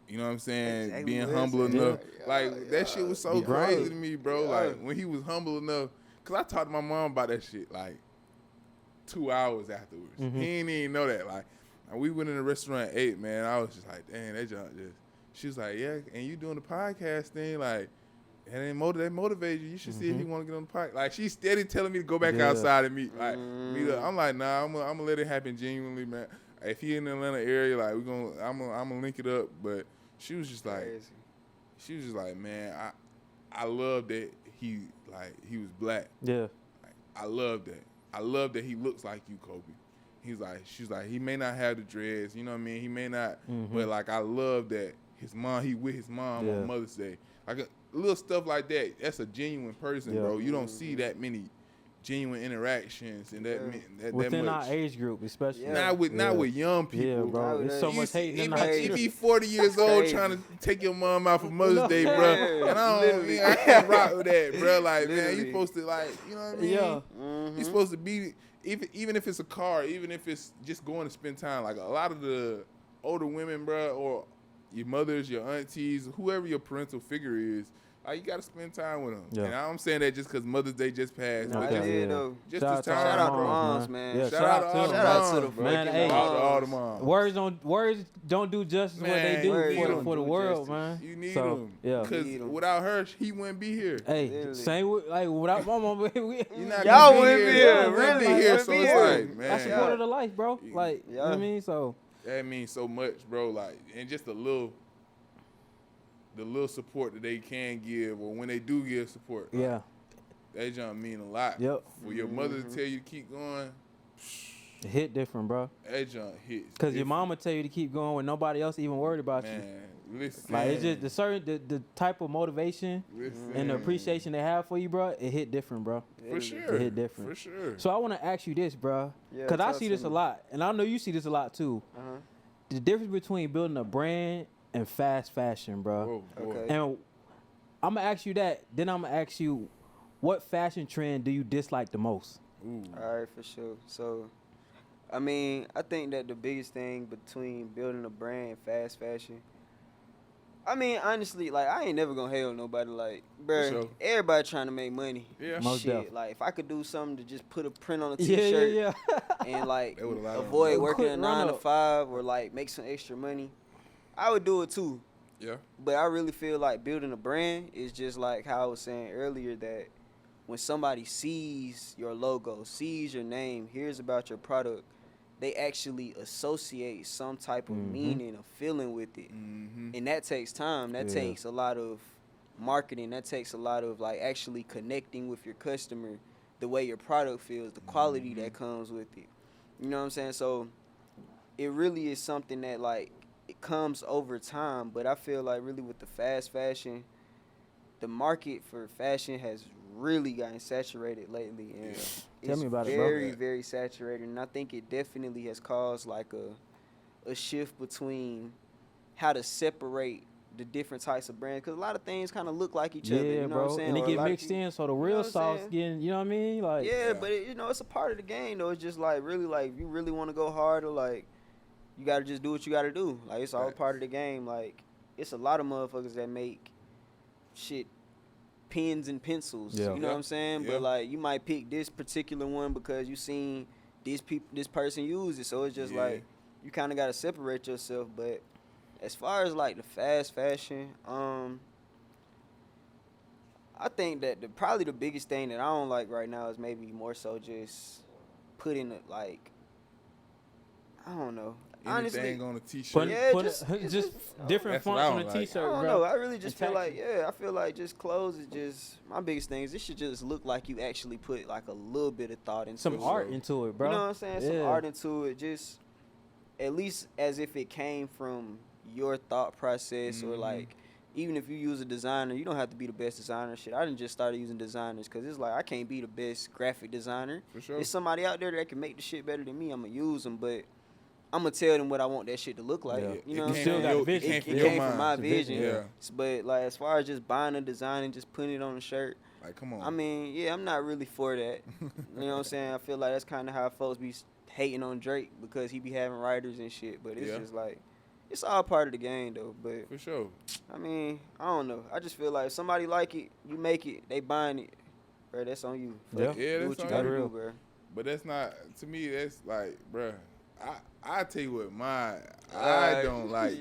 you know what I'm saying, being humble enough. Like that shit was so crazy to me, bro. Like when he was humble enough. Cause I talked to my mom about that shit like 2 hours afterwards. He didn't even know that. Like, and we went in the restaurant and ate, man. I was just like, damn, that junk just. She was like, yeah, and you doing the podcast thing, like, and they motivate you. You should see if you want to get on the podcast. Like, she's steady telling me to go back outside and meet. Like, meet up. I'm like, nah, I'm gonna let it happen genuinely, man. If he in the Atlanta area, like, I'm gonna link it up. But she was just like, man, I love that he was black. Yeah. Like, I love that. I love that he looks like you, Kobe. She's like, he may not have the dreads, you know what I mean? He may not, but like, I love that he with his mom on Mother's Day. Like, little stuff like that, that's a genuine person, bro. You don't see that many genuine interactions and that within much. our age group, especially. Not with young people. Yeah, bro. There's so much hate in our You be 40 years old trying to take your mom out for Mother's Day, bro. And I can't rock with that, bro. Like, man, you supposed to, like, you know what I mean? Yeah. You're supposed to be, even if it's a car, even if it's just going to spend time. Like, a lot of the older women, bro, or your mothers, your aunties, whoever your parental figure is, you got to spend time with them. Yeah. And I'm saying that just because Mother's Day just passed. No, just shout out to moms, man. Yeah, shout out to the man. Hey, all the moms. Words don't do justice what they do for the world, man. You need them. Yeah. Because without her, he wouldn't be here. Hey, same with, like, without my mom, y'all wouldn't be here. Really, here. So it's like, man, that's a part of the life, bro. Like, you know what I mean? So that means so much, bro. Like, and just the little support that they can give, or when they do give support. Like, that jump mean a lot. Yep. For your mother to tell you to keep going, it hit different, bro. That jump hits. Because your mama tell you to keep going when nobody else even worried about you. Listen. Like, it's just the type of motivation and the appreciation they have for you, bro. It hit different, bro. For sure. It hit different. For sure. So I want to ask you this, bro. Because I see this a lot, and I know you see this a lot too. The difference between building a brand and fast fashion, bro. Okay. And I'm gonna ask you that. Then I'm gonna ask you, what fashion trend do you dislike the most? All right, for sure. So, I mean, I think that the biggest thing between building a brand and fast fashion, I mean, honestly, like, I ain't never gonna hate on nobody. Like, bro, everybody trying to make money. Yeah. Most shit. definitely. Like, if I could do something to just put a print on a t-shirt and, like, avoid working a 9 to 5 or, like, make some extra money, I would do it too. Yeah. But I really feel like building a brand is just like how I was saying earlier, that when somebody sees your logo, sees your name, hears about your product, they actually associate some type of meaning or feeling with it. And that takes time. That takes a lot of marketing. That takes a lot of, like, actually connecting with your customer, the way your product feels, the quality that comes with it. You know what I'm saying? So it really is something that, like, it comes over time. But I feel like really with the fast fashion, the market for fashion has really gotten saturated lately, and Tell me about very, it, bro. very saturated. And I think it definitely has caused like a shift between how to separate the different types of brands, because a lot of things kind of look like each other. You know bro. what I'm saying? And Or it a get lot of mixed people- in, so the you know real what I'm sauce saying? getting, you know what I mean? Like, Yeah, but it's a part of the game though. It's just like really, like if you really want to go harder, like you gotta just do what you gotta do. Like it's all Facts. part of the game. Like it's a lot of motherfuckers that make shit pens and pencils. Yeah. You know what I'm saying? Yeah. But like you might pick this particular one because you seen this person use it. So it's just Yeah. like you kind of gotta separate yourself. But as far as like the fast fashion, I think that probably the biggest thing that I don't like right now is maybe more so just putting it like, I don't know. Honestly, Anything on a t-shirt. Yeah, put just- it, just different That's what fonts I on don't a like. t-shirt, I don't bro. know. I really just feel like, Attachment. I feel like just clothes is just my biggest thing. Is it should just look like you actually put like a little bit of thought into Some it. art into it, bro. You know what I'm saying? Some Yeah. art into it, just at least as if it came from your thought process, or Mhm. like even if you use a designer, you don't have to be the best designer. Shit, I didn't just started using designers because it's like I can't be the best graphic designer. For sure. There's somebody out there that can make the shit better than me. I'm gonna use them, but I'm gonna tell them what I want that shit to look like. Yeah. You know what I'm came saying? from your- vision. It came from came your from mind. my It's a vision, vision. Yeah. But like as far as just buying a design and just putting it on a shirt, Like, come on. I mean, yeah, I'm not really for that. You know what I'm saying? I feel like that's kind of how folks be hating on Drake because he be having writers and shit. But it's Yeah. just like, it's all part of the game though. But For sure. I mean, I don't know. I just feel like if somebody like it, you make it, they buying it, bro. That's on you. Yeah. Yeah, Do that's what you on gotta you. do, bro. But that's not, to me, that's like, bruh, I tell you what, I Alright. don't like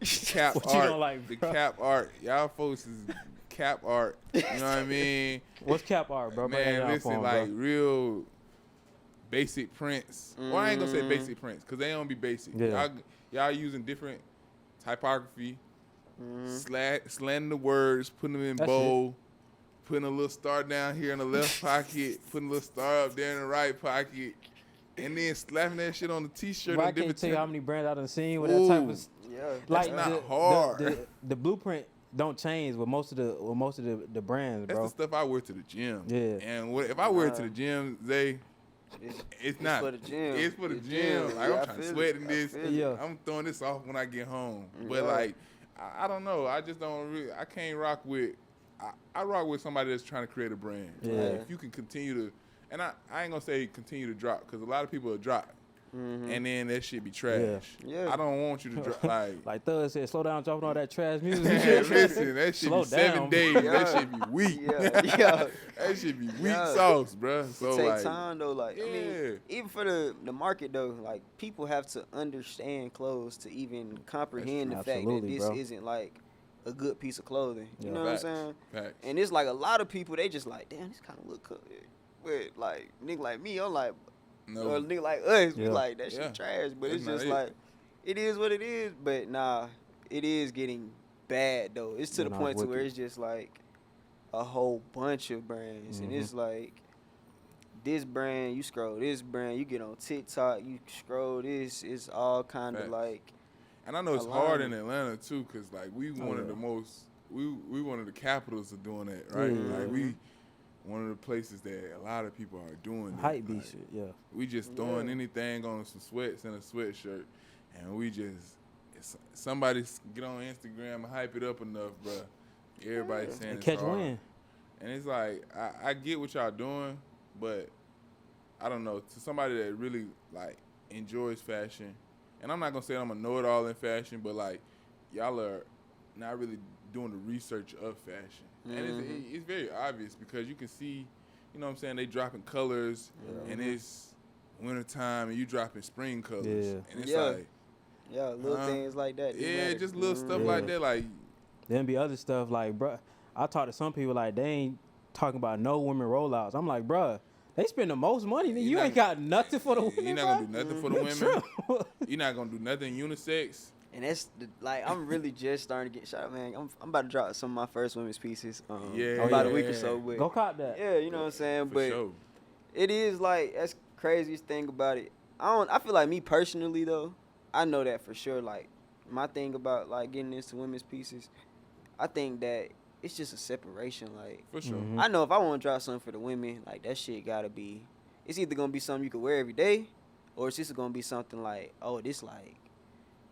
the cap What you art. don't like, the bro? cap art. Y'all folks is cap art. You know what I mean? What's cap art, bro? Break that Man, down listen, for 'em, like bro. real basic prints. Well, I ain't gonna say Mhm. basic prints, because they don't be basic. Yeah. Y'all using different typography, Mhm. slanting the words, putting them in That's bold, putting a little star down here in the left pocket, putting a little star up there in the right pocket, and then slapping that shit on the t-shirt. Bro, I in can't different tell you how temp- many brands I done seen with that type Ooh. of Yeah. like not the, hard. The blueprint don't change with most of the brands, That's bro. the stuff I wear to the gym. Yeah. And if I wear it to the gym, It's, it's not for the gym. It's for the It's gym. gym. Like Yeah, I I'm trying to feel sweat it. in I this. feel it. Yeah. I'm throwing this off when I get home. Yeah. But like, I don't know. I just don't really. I can't rock with. I rock with somebody that's trying to create a brand. Yeah. Like, if you can continue to, and I ain't gonna say continue to drop, because a lot of people will drop, and then that shit be trash. Yeah. I don't want you to drop like. Like Thug said, slow down, dropping all that trash music. Man, listen, that shit Slow be 7 down. days. Yeah. That shit be weak. Yeah, yeah. That shit be weak Yeah. sauce, bruh. So It take like, time though. Like I yeah. mean, even for the market though, like people have to understand clothes to even comprehend the fact that Absolutely, this bro. isn't like a good piece of clothing. You Yeah. know Facts. what I'm saying? Facts. And it's like a lot of people they just like, damn, this kind of look good. But like nigga like me, I'm like, No. or nigga like us, we Yeah. like that shit Yeah. trash. But That's it's not just it. like, it is what it is. But nah, it is getting bad though. It's to Yeah, the nah, point to it's where wicked. it's just like a whole bunch of brands, and it's like this brand, you scroll this brand, you get on TikTok, you scroll this, it's all kind of Facts. like, And I know it's a hard lot in of- Atlanta too, cause like we one of yeah. the most, we one of the capitals of doing that, right? Yeah. Like we one of the places that a lot of people are doing that. Hype beat Like, shit, yeah. We just throwing Yeah. anything on some sweats and a sweatshirt, and we just somebody get on Instagram and hype it up enough, bruh. Everybody's saying And it's catch hard. wind. And it's like I get what y'all doing, but I don't know, to somebody that really like enjoys fashion, and I'm not gonna say I'm a know-it-all in fashion, but like y'all are not really doing the research of fashion, and it's very obvious because you can see, you know what I'm saying, they dropping colors, and it's wintertime, and you dropping spring colors, Yeah. and it's Yeah. like, yeah, little Uh-huh. things like that. they yeah, matter. just little stuff Yeah. like that, like. Then be other stuff like, bruh, I talk to some people like they ain't talking about no women rollouts. I'm like, bruh, they spend the most money. Nigga. You You not- ain't got nothing for the women. You're not gonna do nothing for the You women. true. You're not gonna do nothing unisex. And that's like I'm really just starting to get shot, man. I'm about to drop some of my first women's pieces. Yeah, about a yeah. week or so. But Go cop that. yeah, you know what I'm saying. For But sure. it is like that's craziest thing about it. I feel like me personally though, I know that for sure. Like my thing about like getting into women's pieces, I think that it's just a separation. Like For sure. Mhm. I know if I want to drop something for the women, like that shit gotta be. It's either gonna be something you can wear every day, or it's just gonna be something like, oh, this like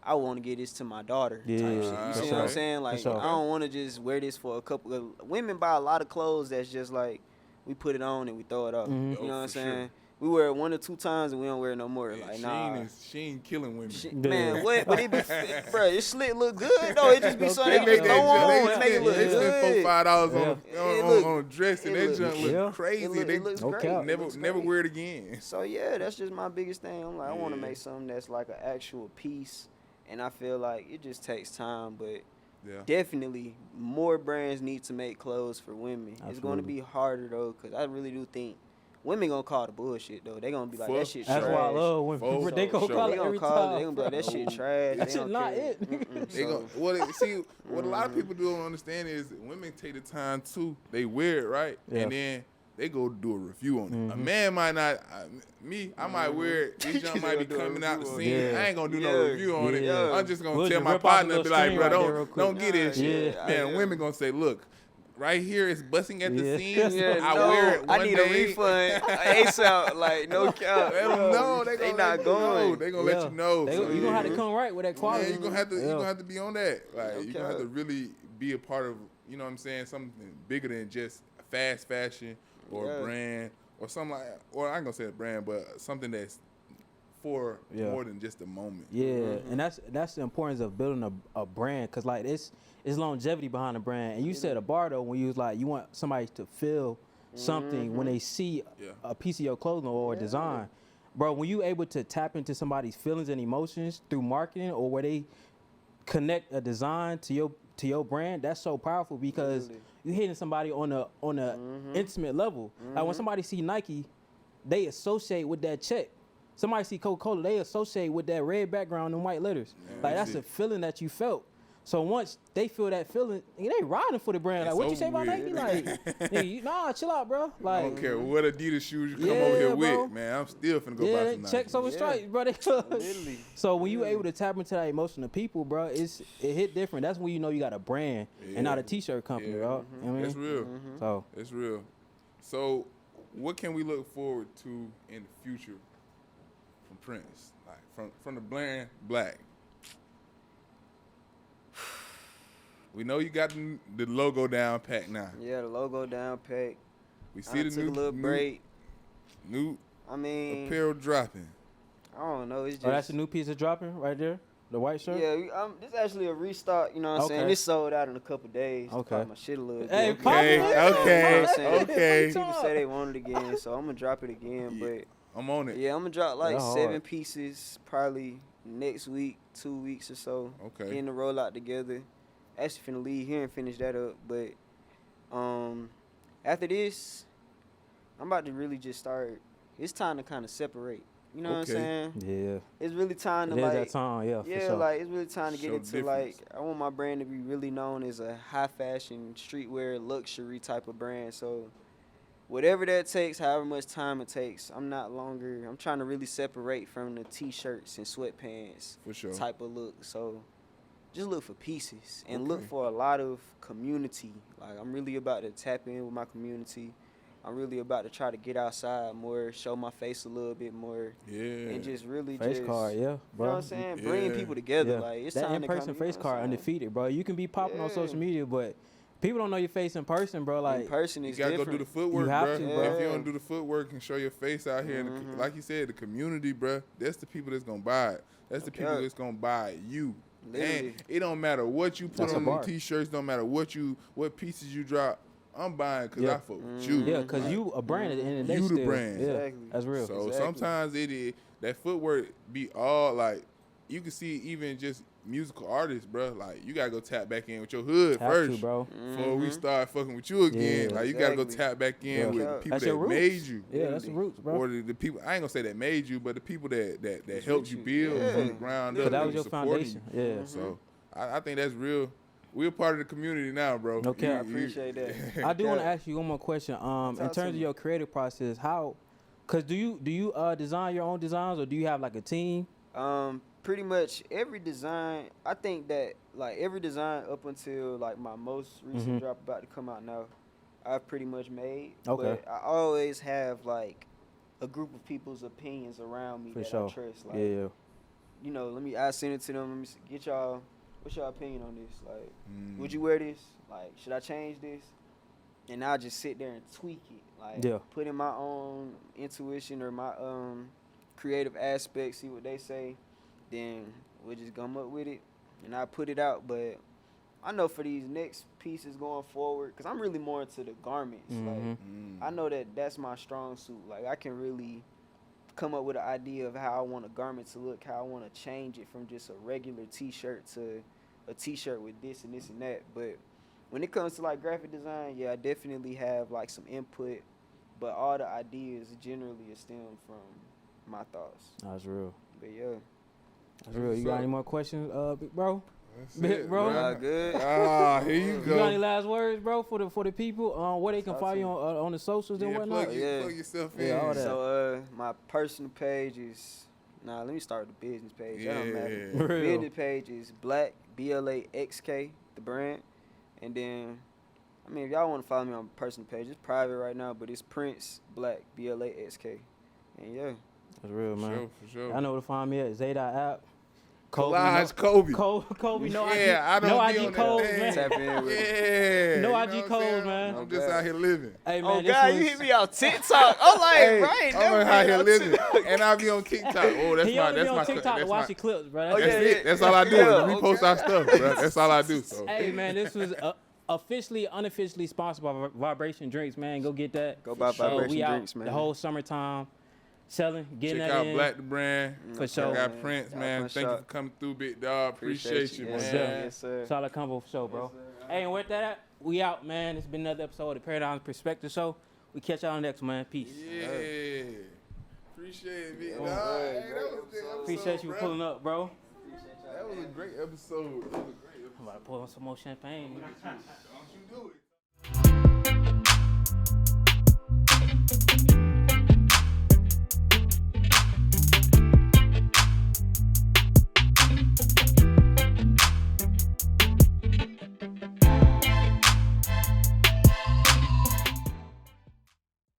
I want to get this to my daughter. Yeah, type shit. You for see what sure. I'm saying? Like, sure. I don't want to just wear this for a couple of women. Buy a lot of clothes that's just like we put it on and we throw it off. Mhm. You know what I'm for saying? sure. We wear it 1 or 2 times and we don't wear it no more. Yeah, Like, nah. Sheen killing women. Man, what? But it be, bro, it slit look good though. It just be something They that make you throw on that and make it look they spend good. $4-5 on a dress and that junk yeah. look crazy. It looks No great. cap. It never looks never great. wear it again. So yeah, that's just my biggest thing. I'm like, I want to Yeah. make something that's like an actual piece, and I feel like it just takes time, but Yeah. definitely more brands need to make clothes for women. It's going to Absolutely. be harder though, cause I really do think women gonna call the bullshit though. They gonna be like, For that shit That's trash. why I love when For people, they gonna sure. call They it gonna every call time. it. They gonna be like, that shit trash. That They shit don't not care. it. They So, what a lot of people don't understand is women take the time too. They wear it right, Yeah. and then they go do a review on it. A Mhm. man might not. I might wear it. This junk might be They gonna do a coming out the review on scene. it. I ain't gonna do Yeah. no review on it. Yeah. I'm just gonna We'll tell just my rip out the partner, little be like, string bro, right there real quick. don't get this shit. Yeah. Man, women gonna say, look. Right here, it's busting at the Yeah. seams. yeah, I no, wear it one I need day. a refund ASAP. Like, no cap. Let them know. They gonna not let you know. going. They gonna let you know. They, So, you gonna have to yeah. come right with that quality. Yeah, you gonna have to. Yeah. You gonna have to be on that. Like No you gonna have to cap. really be a part of. You know what I'm saying? Something bigger than just fast fashion or Yeah. a brand or something like. Or I ain't gonna say a brand, but something that's for Yeah. more than just a moment. Yeah, and that's the importance of building a brand, cause like it's longevity behind the brand. And you said a bar though when you was like you want somebody to feel something when they see Yeah. a piece of your clothing or a design, bro. When you able to tap into somebody's feelings and emotions through marketing or where they connect a design to your brand, that's so powerful because Literally. you hitting somebody on a intimate level. Like when somebody see Nike, they associate with that check. Somebody see Coca-Cola, they associate with that red background and white letters. Like that's a feeling that you felt. So once they feel that feeling, they riding for the brand. Like It's what you say over about with. Nike? Like, nigga, nah, chill out, bro. I Like, don't care what Adidas shoes you come Yeah, over here bro. with, man. I'm still finna go buy yeah, some Nike. checks over Yeah. stripes, bro. Literally. So when you able to tap into that emotion of people, bro, it hit different. That's when you know you got a brand and not a t-shirt company, Yeah. bro. You know what I It's mean? real. So It's real. So, what can we look forward to in the future from Prince? Like from the brand BLAXK. We know you got the logo down pat now. Yeah, the logo down pack. We I see the took new a little break. new I mean, apparel dropping. I don't know. It's just. oh, that's a new piece of dropping right there, the white shirt. Yeah, this actually a restock. You know what I'm saying? Okay. This sold out in a couple days. Okay. Pop my shit a little bit. Hey, Okay. pop it in. Okay, okay, okay. People say they want it again, so I'm gonna drop it again. Yeah. But I'm on it. yeah, I'm gonna drop like That hard. 7 pieces probably next week, 2 weeks or so. Okay. Getting the rollout together. Actually finna leave here and finish that up. But after this, I'm about to really just start. It's time to kind of separate. You know what I'm Okay. saying? Yeah, It's really time to it is like. that time. Yeah, for Yeah, sure. like it's really time to get Show into like difference. I want my brand to be really known as a high fashion, streetwear, luxury type of brand. So whatever that takes, however much time it takes, I'm trying to really separate from the t-shirts and sweatpants For sure. type of look. So just look for pieces and look Okay. for a lot of community. Like I'm really about to tap in with my community. I'm really about to try to get outside more, show my face a little bit more, Yeah. and just really face just card, yeah, you know bro. what I'm saying? Bringing Yeah. people together. Yeah. Like it's that time in to person kinda, you face know what card I'm saying? undefeated, bro. You can be popping on Yeah. social media, but people don't know your face in person, bro. Like, in person You is gotta different. go do the footwork, You have bro. to, bro. If you Yeah. don't do the footwork and show your face out here, and like you said, the community, bro, that's the people that's gonna buy it. That's the people Okay. that's gonna buy you. Literally. And it don't matter what you put That's a on the bar. t-shirts, don't matter what pieces you drop. I'm buying because Yeah. I fuck with you. yeah, cause Like, you a brand at the end of the day. You the still. brand. Yeah, Exactly. that's real. So Exactly. sometimes that footwork be all like you can see even just musical artists, bro. Like you gotta go tap back in with your hood Have first to, bro. before we start fucking with you again. Yeah. Like you gotta go Exactly. tap back in Yeah. with the Yeah. people That's that your roots. made you. Yeah, that's the roots, bro. Or the people I ain't gonna say that made you, but the people that It's helped with you you. build Yeah. from the ground So up. that and was your supporting foundation. you. Yeah. So I think that's real. We're part of the community now, bro. No cap. I appreciate that. I do want to Yeah. ask you one more question. In Talk terms to of me. your creative process, cause do you design your own designs or do you have like a team? Pretty much every design. I think that like every design up until like my most recent Mhm. drop about to come out now, I've pretty much made. Okay. But I always have like a group of people's opinions around me For that sure. I trust. Like Yeah. you know, I send it to them. Let me get y'all. What's your opinion on this? Like, would you wear this? Like, should I change this? And I'll just sit there and tweak it. Like, put in my own intuition or my creative aspects, see what they say. Then we'll just come up with it, and I put it out. But I know for these next pieces going forward, because I'm really more into the garments. Like, I know that that's my strong suit. Like, I can really come up with an idea of how I want a garment to look, how I want to change it from just a regular T-shirt to a T-shirt with this and this and that. But when it comes to like graphic design, yeah, I definitely have like some input, but all the ideas generally stem from my thoughts. That's real. But yeah, that's real. You got any more questions, big bro? Big bro. Good. Here you go. You got any last words, bro, for the people? Where they can follow you on the socials and whatnot? Plug yourself in. Yeah, all that. So my personal page is let me start with the business page. Yeah. That don't matter. The business page is BLAXK, BLAXK, the brand. And then, I mean, if y'all want to follow me on my personal page, it's private right now, but it's Prince BLAXK, BLAXK. And yeah. That's real, man. For sure. I know where to find me at Zeta app. Collage Kobe. Kobe, no I don't no be IG on codes, that man. Tap in with Yeah. No you IG know what codes, I'm saying? man. I'm just out here living. Hey, man, Oh, God, you hit me on TikTok. I'm like, Hey, Ryan, I'm out here living. And I'll be on TikTok. Oh, that's he my, only that's be my, on TikTok to that's watch my, your clips, bro. that's yeah, it. yeah. That's all I do. Yeah, is repost our stuff, bro. That's all I do. So. Hey, man, this was unofficially sponsored by Vibration Drinks, man. Go get that. Go buy Vibration we out Drinks, man. the whole summertime selling, getting Check that out in. BLAXK the brand. For sure. Check out Prince, man. my Thank you shop. for coming through, big dog. Appreciate you, man. Yes, sir. Yes, sir. Solid combo for sure, bro. Hey, and with that, we out, man. It's been another episode of the Paradigm Perspective Show. We catch y'all next, man. Peace. Yeah. Appreciate it, big dog. good. Hey, that was a good episode, Appreciate you for bro. pulling up, bro. That was a great episode. I'm about to pull on some more champagne.